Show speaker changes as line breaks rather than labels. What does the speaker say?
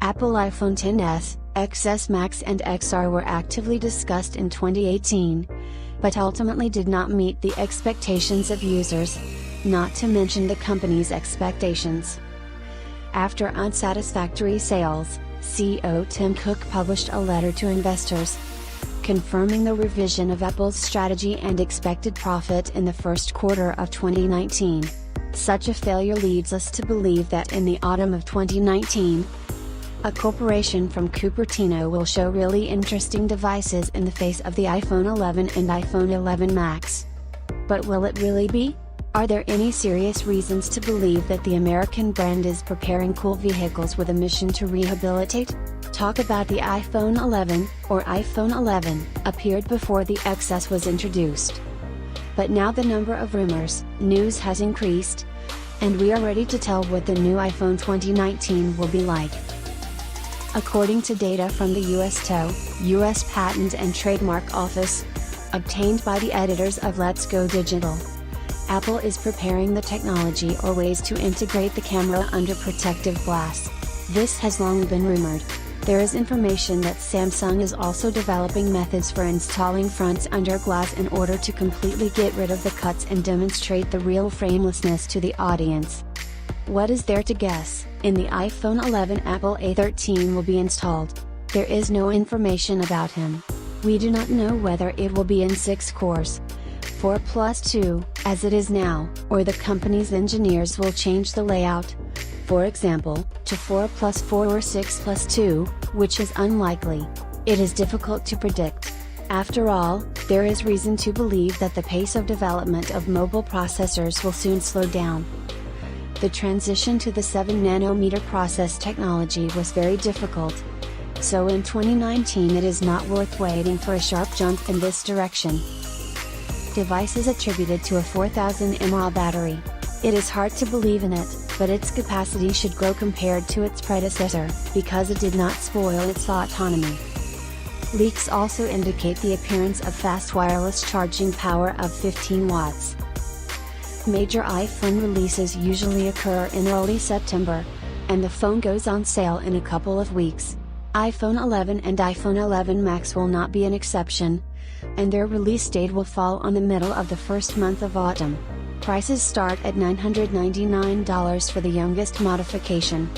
Apple iPhone XS, XS Max and XR were actively discussed in 2018, but ultimately did not meet the expectations of users, not to mention the company's expectations. After unsatisfactory sales, CEO Tim Cook published a letter to investors, confirming the revision of Apple's strategy and expected profit in the first quarter of 2019. Such a failure leads us to believe that in the autumn of 2019, a corporation from Cupertino will show really interesting devices in the face of the iPhone 11 and iPhone 11 Max. But will it really be? Are there any serious reasons to believe that the American brand is preparing cool vehicles with a mission to rehabilitate? Talk about the iPhone 11, or iPhone 11, appeared before the XS was introduced. But now the number of rumors, news has increased, and we are ready to tell what the new iPhone 2019 will be like. According to data from the U.S. Patent and Trademark Office, obtained by the editors of Let's Go Digital, Apple is preparing the technology or ways to integrate the camera under protective glass. This has long been rumored. There is information that Samsung is also developing methods for installing fronts under glass in order to completely get rid of the cuts and demonstrate the real framelessness to the audience. What is there to guess? In the iPhone 11, Apple A13 will be installed. There is no information about him. We do not know whether it will be in 6 cores, 4+2, as it is now, or the company's engineers will change the layout, for example, to 4+4 or 6+2, which is unlikely. It is difficult to predict. After all, there is reason to believe that the pace of development of mobile processors will soon slow down. The transition to the 7nm process technology was very difficult. So in 2019 it is not worth waiting for a sharp jump in this direction. Device is attributed to a 4000 mAh battery. It is hard to believe in it, but its capacity should grow compared to its predecessor, because it did not spoil its autonomy. Leaks also indicate the appearance of fast wireless charging power of 15 watts. Major iPhone releases usually occur in early September, and the phone goes on sale in a couple of weeks. iPhone 11 and iPhone 11 Max will not be an exception, and their release date will fall on the middle of the first month of autumn. Prices start at $999 for the youngest modification.